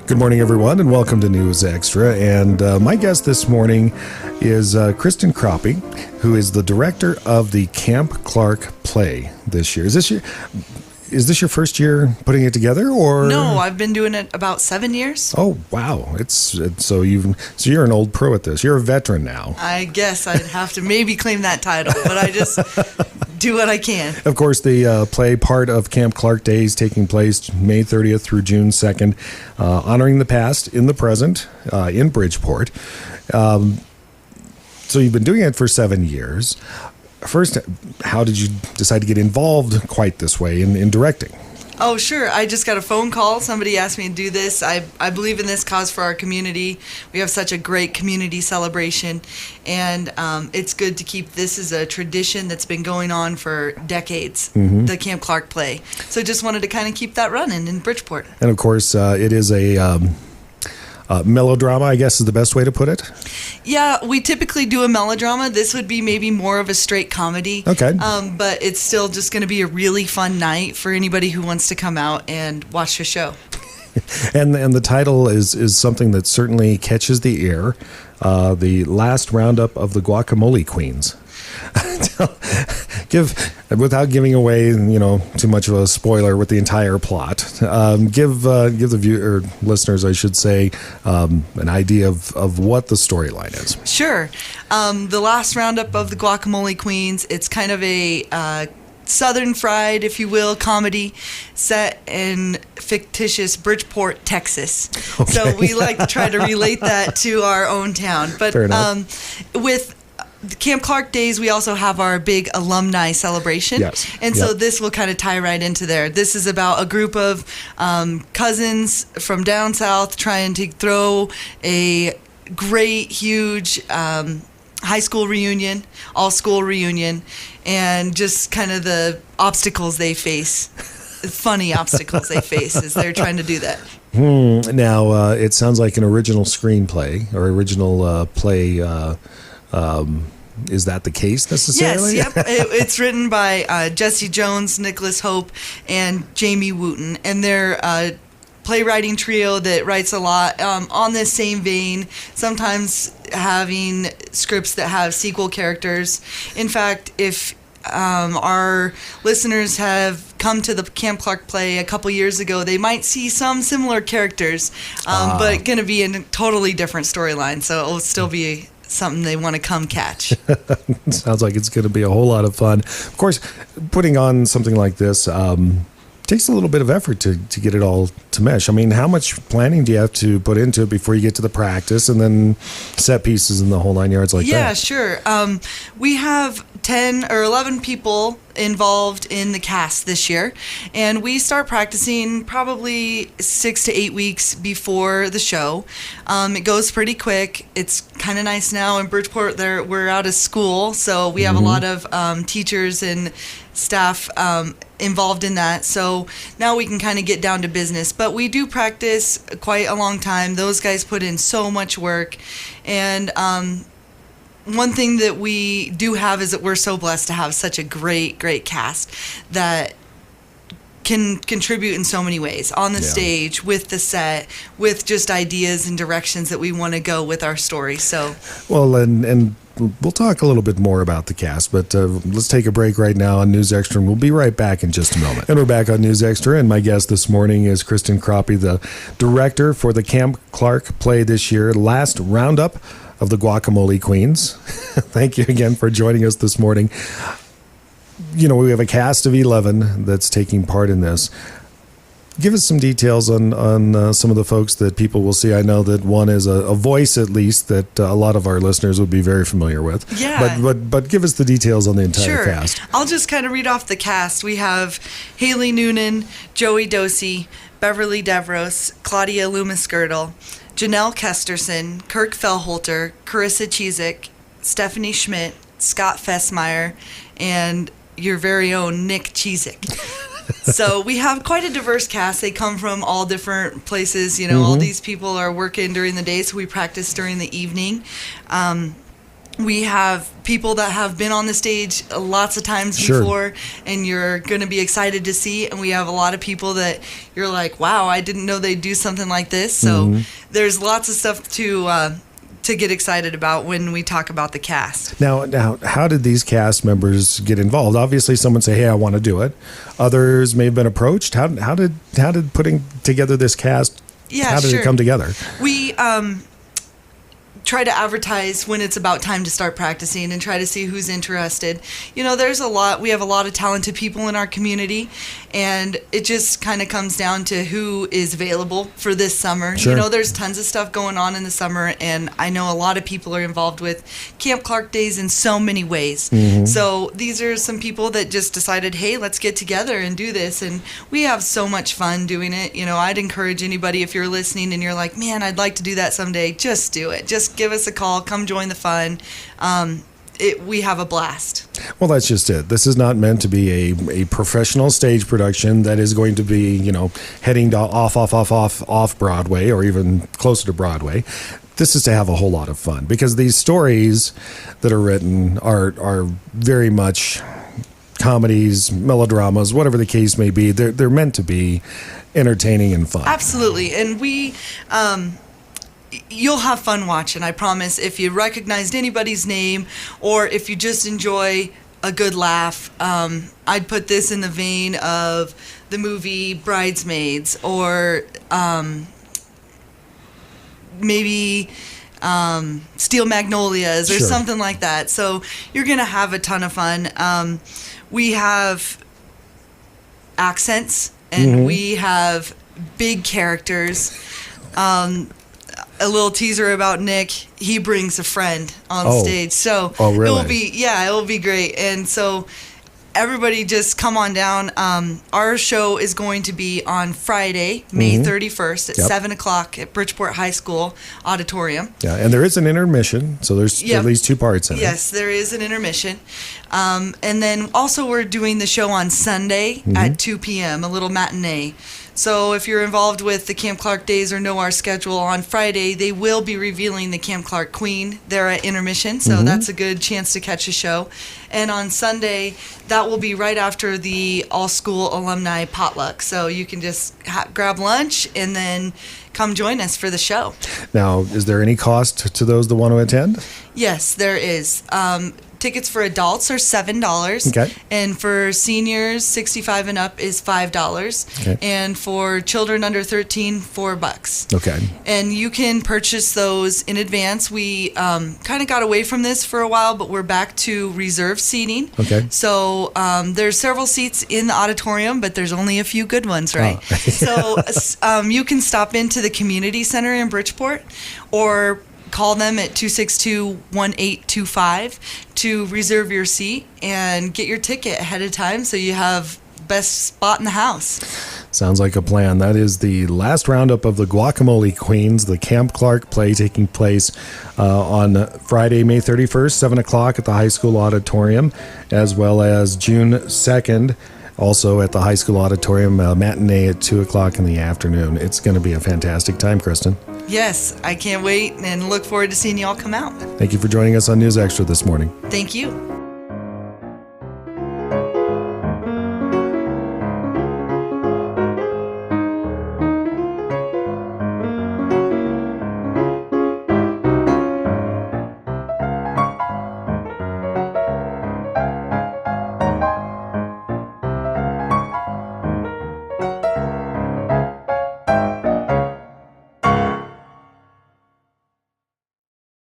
Good morning, everyone, and welcome to News Extra. And my guest this morning is Kristin Kraupie, who is the director of the Camp Clarke Play this year. Is this your first year putting it together, or? No, I've been doing it about 7 years. Oh, wow. So you're an old pro at this. You're a veteran now. I guess I'd have to maybe claim that title, but I just do what I can. Of course, the play part of Camp Clarke Days taking place May 30th through June 2nd, honoring the past in the present in Bridgeport. So you've been doing it for 7 years. First, how did you decide to get involved quite this way in directing? Oh, sure. I just got a phone call. Somebody asked me to do this. I believe in this cause for our community. We have such a great community celebration, and it's good to keep this as a tradition that's been going on for decades, the Camp Clarke Play. So just wanted to kind of keep that running in Bridgeport. And of course, it is a melodrama, I guess is the best way to put it. Yeah, we typically do a melodrama. This would be maybe more of a straight comedy. Okay. But it's still just going to be a really fun night for anybody who wants to come out and watch the show. and the title is something that certainly catches the ear. The last roundup of the Guacamole Queens. Without giving away, too much of a spoiler with the entire plot, give the viewer, listeners, I should say, an idea of what the storyline is. Sure. The last roundup of the Guacamole Queens, it's kind of a Southern fried, if you will, comedy set in fictitious Bridgeport, Texas. Okay. So we like to try to relate that to our own town. But with the Camp Clarke Days, we also have our big Alumni Celebration. Yes. And so this will kind of tie right into there. This is about a group of cousins from down south trying to throw a great, huge high school reunion, all-school reunion, and just kind of the obstacles they face, funny obstacles they face as they're trying to do that. Now, it sounds like an original screenplay or original play. Is that the case necessarily? Yes, yep. It's written by Jesse Jones, Nicholas Hope, and Jamie Wooten, and they're a playwriting trio that writes a lot on this same vein, sometimes having scripts that have sequel characters. In fact, if our listeners have come to the Camp Clarke Play a couple years ago, they might see some similar characters, but going to be in a totally different storyline, so it'll still be something they want to come catch. Sounds like it's going to be a whole lot of fun. Of course, putting on something like this takes a little bit of effort to get it all to mesh. I mean, how much planning do you have to put into it before you get to the practice and then set pieces and the whole 9 yards like that? Yeah, sure. We have 10 or 11 people involved in the cast this year, and we start practicing probably 6 to 8 weeks before the show. It goes pretty quick. It's kind of nice now in Bridgeport. We're out of school, so we have a lot of teachers and staff involved in that. So now we can kind of get down to business. But we do practice quite a long time. Those guys put in so much work, and one thing that we do have is that we're so blessed to have such a great cast that can contribute in so many ways on the stage, with the set, with just ideas and directions that we want to go with our story. So, well, and we'll talk a little bit more about the cast, but let's take a break right now on News Extra, and we'll be right back in just a moment. And we're back on News Extra, and my guest this morning is Kristin Kraupie, the director for the Camp Clarke Play this year, last roundup of the Guacamole Queens. Thank you again for joining us this morning. We have a cast of 11 that's taking part in this. Give us some details on some of the folks that people will see. I know that one is a voice, at least, that a lot of our listeners would be very familiar with. Yeah. But give us the details on the entire cast. I'll just kind of read off the cast. We have Haley Noonan, Joey Dosey, Beverly Devros, Claudia Loomis-Girdle, Janelle Kesterson, Kirk Fellholter, Carissa Cheezick, Stephanie Schmidt, Scott Fessmeyer, and your very own Nick Cheezick. So we have quite a diverse cast. They come from all different places. All these people are working during the day, so we practice during the evening. We have people that have been on the stage lots of times Sure. before, and you're going to be excited to see. And we have a lot of people that you're like, wow, I didn't know they'd do something like this. So there's lots of stuff to get excited about when we talk about the cast. Now, how did these cast members get involved? Obviously, someone say, "Hey, I want to do it." Others may have been approached. How did putting together this cast? Yeah, how did sure. it come together? We try to advertise when it's about time to start practicing and try to see who's interested. We have a lot of talented people in our community, and it just kind of comes down to who is available for this summer. Sure. There's tons of stuff going on in the summer, and I know a lot of people are involved with Camp Clarke Days in so many ways. So these are some people that just decided, hey, let's get together and do this, and we have so much fun doing it. I'd encourage anybody, if you're listening and you're like, man, I'd like to do that someday, just do it. Just give us a call, come join the fun. We have a blast. Well, that's just it. This is not meant to be a professional stage production that is going to be, heading to off Broadway or even closer to Broadway. This is to have a whole lot of fun, because these stories that are written are very much comedies, melodramas, whatever the case may be. They're meant to be entertaining and fun. Absolutely. And you'll have fun watching, I promise. If you recognized anybody's name, or if you just enjoy a good laugh, I'd put this in the vein of the movie Bridesmaids, or maybe Steel Magnolias, or Sure. something like that. So you're going to have a ton of fun. We have accents, and we have big characters. A little teaser about Nick: he brings a friend on stage, so really? it will be great. And so everybody just come on down. Our show is going to be on Friday, May 31st at 7 o'clock at Bridgeport High School Auditorium. Yeah, and there is an intermission, so there's at least 2 parts in it. Yes, there is an intermission. And then also we're doing the show on Sunday at 2 p.m., a little matinee. So if you're involved with the Camp Clarke Days or know our schedule, on Friday they will be revealing the Camp Clarke Queen there at intermission, so that's a good chance to catch a show. And on Sunday, that will be right after the all-school alumni potluck, so you can just grab lunch and then come join us for the show. Now, is there any cost to those that want to attend? Yes, there is. Tickets for adults are $7. Okay. And for seniors 65 and up is $5. Okay. And for children under 13, $4. Okay. And you can purchase those in advance. We kind of got away from this for a while, but we're back to reserve seating. Okay. So there's several seats in the auditorium, but there's only a few good ones, right? Oh. So you can stop into the community center in Bridgeport, or call them at 262-1825 to reserve your seat and get your ticket ahead of time, so you have best spot in the house. Sounds like a plan. That is the last roundup of the Guacamole Queens, the Camp Clarke play, taking place on Friday, May 31st, 7 o'clock at the High School Auditorium, as well as June 2nd, also at the High School Auditorium, matinee at 2 o'clock in the afternoon. It's going to be a fantastic time, Kristen. Yes, I can't wait and look forward to seeing you all come out. Thank you for joining us on News Extra this morning. Thank you.